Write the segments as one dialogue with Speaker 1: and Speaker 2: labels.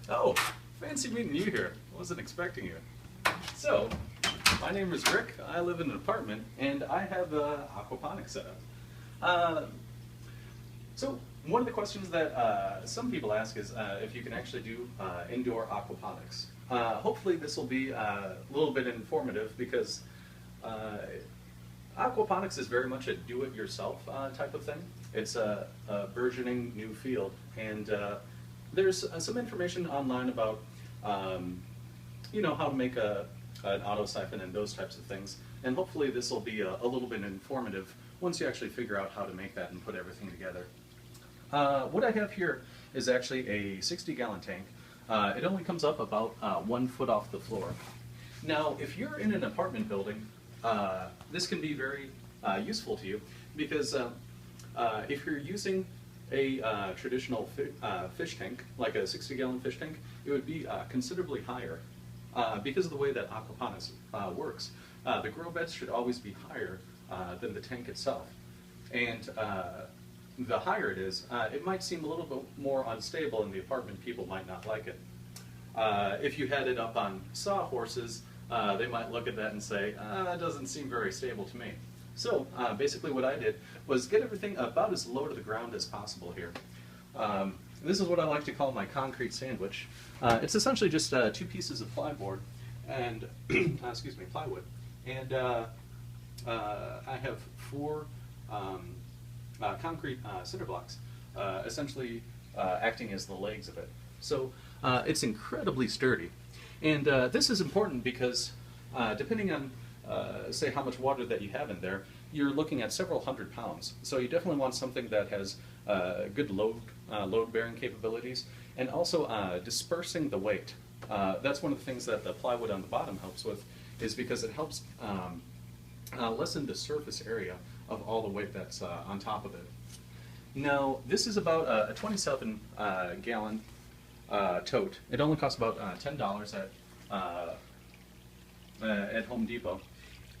Speaker 1: Oh, fancy meeting you here. Wasn't expecting you. So, my name is Rick. I live in an apartment, and I have aquaponics set up. So, one of the questions that some people ask is if you can actually do indoor aquaponics. Hopefully, this will be a little bit informative because aquaponics is very much a do-it-yourself type of thing. It's a burgeoning new field, and there's some information online about how to make an auto siphon and those types of things. And hopefully this will be a little bit informative once you actually figure out how to make that and put everything together. What I have here is actually a 60-gallon tank. It only comes up about 1 foot off the floor. Now, if you're in an apartment building, this can be very useful to you because if you're using a traditional fish tank, like a 60-gallon fish tank, it would be considerably higher. Because of the way that aquaponics works, the grow beds should always be higher than the tank itself. And the higher it is, it might seem a little bit more unstable and the apartment people might not like it. If you had it up on sawhorses, they might look at that and say, that doesn't seem very stable to me. So basically what I did was get everything about as low to the ground as possible here. This is what I like to call my concrete sandwich. It's essentially just 2 pieces of plywood and plywood, and I have 4 concrete cinder blocks, essentially acting as the legs of it. So it's incredibly sturdy, and this is important because depending on say how much water that you have in there, you're looking at several hundred pounds. So you definitely want something that has good load-bearing capabilities, and also dispersing the weight. That's one of the things that the plywood on the bottom helps with, is because it helps lessen the surface area of all the weight that's on top of it. Now, this is about a 27-gallon tote. It only costs about $10 at Home Depot.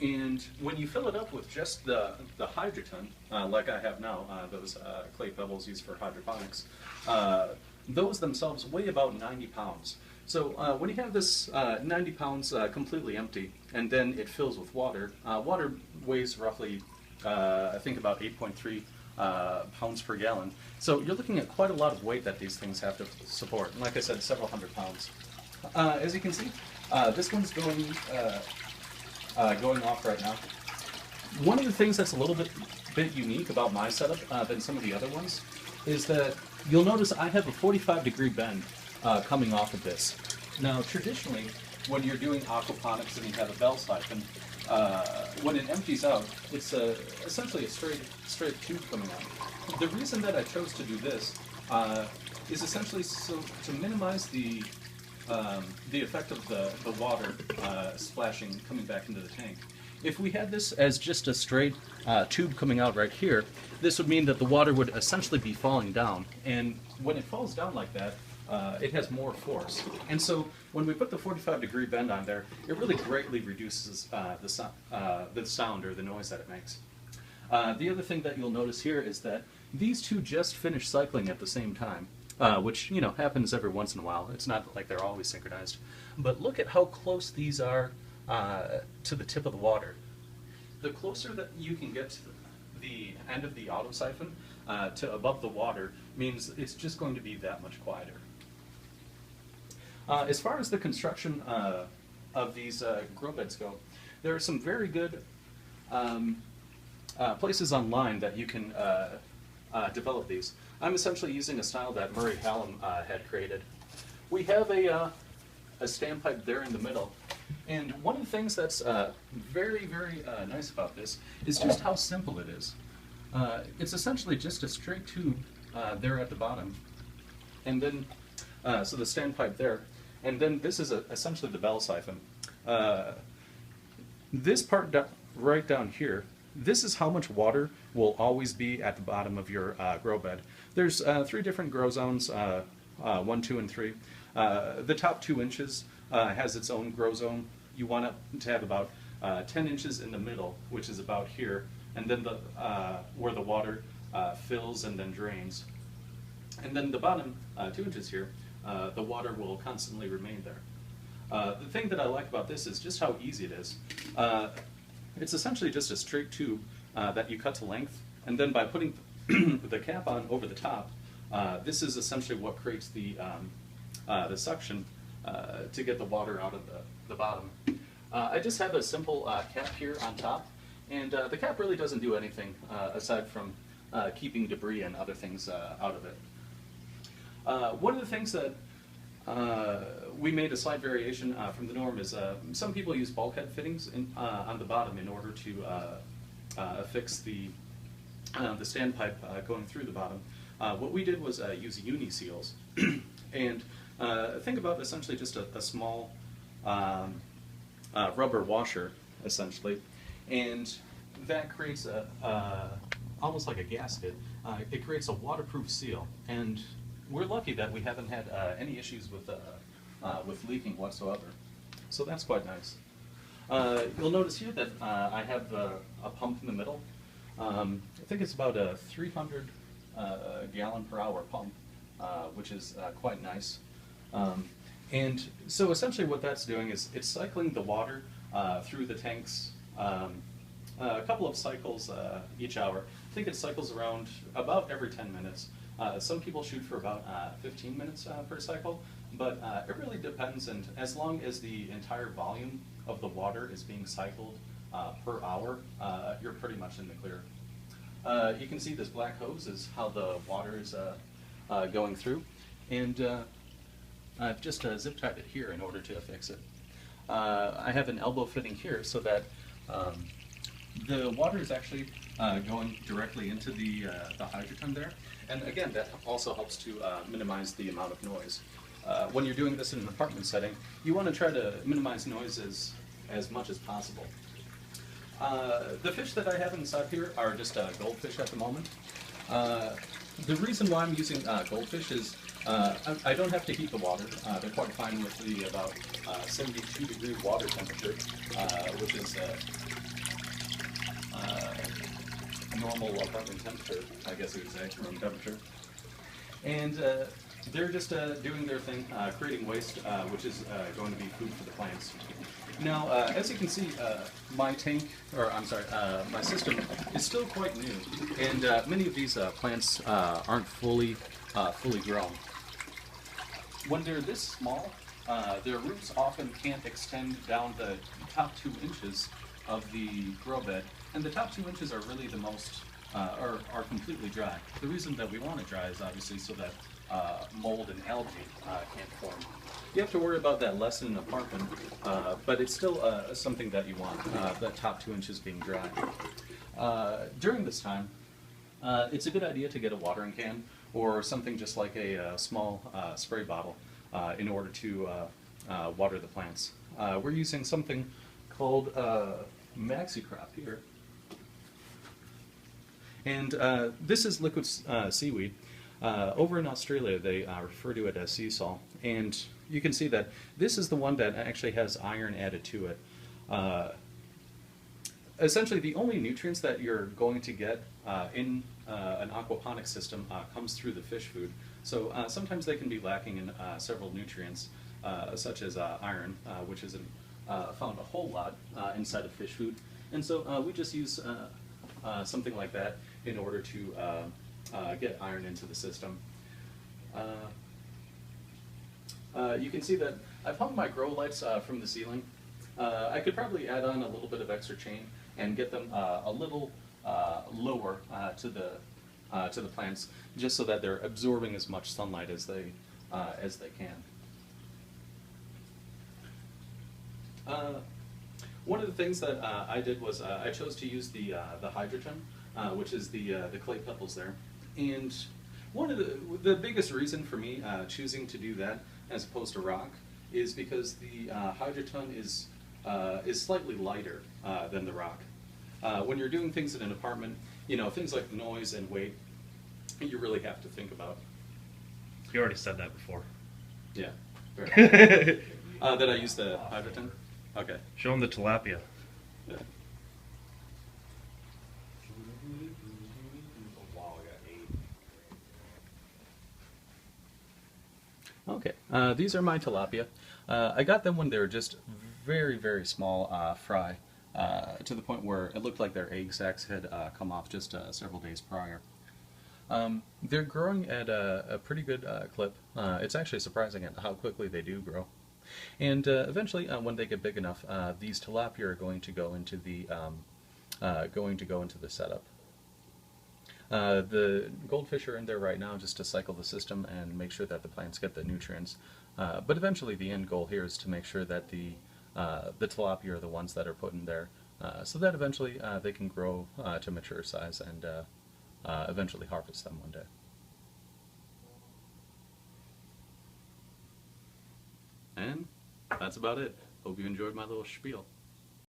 Speaker 1: And when you fill it up with just the hydroton, like I have now, those clay pebbles used for hydroponics, those themselves weigh about 90 pounds. So when you have this 90 pounds completely empty, and then it fills with water, water weighs roughly, I think about 8.3 pounds per gallon. So you're looking at quite a lot of weight that these things have to support. And like I said, several hundred pounds. As you can see, this one's going off right now. One of the things that's a little bit unique about my setup than some of the other ones is that you'll notice I have a 45-degree bend coming off of this. Now, traditionally, when you're doing aquaponics and you have a bell siphon, when it empties out, it's essentially a straight tube coming out. The reason that I chose to do this is essentially so to minimize the effect of the water splashing coming back into the tank. If we had this as just a straight tube coming out right here, this would mean that the water would essentially be falling down. And when it falls down like that, it has more force. And so when we put the 45-degree bend on there, it really greatly reduces the sound or the noise that it makes. The other thing that you'll notice here is that these two just finished cycling at the same time. Which, happens every once in a while. It's not like they're always synchronized. But look at how close these are to the tip of the water. The closer that you can get to the end of the auto siphon to above the water means it's just going to be that much quieter. As far as the construction of these grow beds go, there are some very good places online that you can develop these. I'm essentially using a style that Murray Hallam had created. We have a standpipe there in the middle, and one of the things that's very, very nice about this is just how simple it is. It's essentially just a straight tube there at the bottom, and then so the standpipe there, and then this is essentially the bell siphon. This part right down here, this is how much water will always be at the bottom of your grow bed. There's 3 different grow zones, 1, 2, and 3. The top 2 inches has its own grow zone. You want it to have about 10 inches in the middle, which is about here, and then where the water fills and then drains. And then the bottom 2 inches here the water will constantly remain there. The thing that I like about this is just how easy it is. It's essentially just a straight tube that you cut to length, and then by putting the cap on over the top, this is essentially what creates the suction to get the water out of the bottom. I just have a simple cap here on top, and the cap really doesn't do anything aside from keeping debris and other things out of it. One of the things that we made a slight variation from the norm is some people use bulkhead fittings on the bottom in order to affix the standpipe going through the bottom. What we did was use uni seals, and think about essentially just a small rubber washer, essentially, and that creates almost like a gasket. It creates a waterproof seal, and we're lucky that we haven't had any issues with leaking whatsoever. So that's quite nice. You'll notice here that I have a pump in the middle. I think it's about a 300 gallon per hour pump, which is quite nice. And so essentially what that's doing is it's cycling the water through the tanks a couple of cycles each hour. I think it cycles around about every 10 minutes. Some people shoot for about 15 minutes per cycle, but it really depends, and as long as the entire volume of the water is being cycled per hour, you're pretty much in the clear. You can see this black hose is how the water is going through, and I've just zip tied it here in order to fix it. I have an elbow fitting here so that the water is actually going directly into the hydroton there, and again, that also helps to minimize the amount of noise. When you're doing this in an apartment setting, you want to try to minimize noise as much as possible. The fish that I have inside here are just goldfish at the moment. The reason why I'm using goldfish is I don't have to heat the water. They're quite fine with the about 72 degree water temperature, which is normal apartment temperature, I guess you would say, room temperature. And they're just doing their thing, creating waste, which is going to be food for the plants. Now, as you can see, my system is still quite new, and many of these plants aren't fully grown. When they're this small, their roots often can't extend down the top 2 inches of the grow bed, and the top 2 inches are really the most, are completely dry. The reason that we want it dry is obviously so that mold and algae can't form. You have to worry about that less in an apartment, but it's still something that you want, that top 2 inches being dry. During this time, it's a good idea to get a watering can or something just like a small spray bottle in order to water the plants. We're using something called MaxiCrop here. And this is liquid seaweed. Over in Australia, they refer to it as sea salt, and you can see that this is the one that actually has iron added to it. Essentially, the only nutrients that you're going to get in an aquaponics system comes through the fish food. So sometimes they can be lacking in several nutrients, such as iron, which isn't found a whole lot inside of fish food. And so we just use something like that in order to get iron into the system. You can see that I've hung my grow lights from the ceiling. I could probably add on a little bit of extra chain and get them a little lower to the plants, just so that they're absorbing as much sunlight as they can. One of the things that I did was I chose to use the hydroton, which is the clay pebbles there. And one of the biggest reason for me choosing to do that as opposed to rock is because the hydroton is slightly lighter than the rock. When you're doing things in an apartment, you know, things like noise and weight, you really have to think about.
Speaker 2: You already said that before.
Speaker 1: Yeah. Did I use the hydroton? Okay.
Speaker 2: Show them the tilapia.
Speaker 1: Yeah. Okay, these are my tilapia. I got them when they were just very, very small fry, to the point where it looked like their egg sacs had come off just several days prior. They're growing at a pretty good clip. It's actually surprising at how quickly they do grow. And eventually, when they get big enough, these tilapia are going to go into the setup. The goldfish are in there right now just to cycle the system and make sure that the plants get the nutrients. But eventually, the end goal here is to make sure that the tilapia are the ones that are put in there, so that eventually they can grow to mature size and eventually harvest them one day. And that's about it. Hope you enjoyed my little spiel.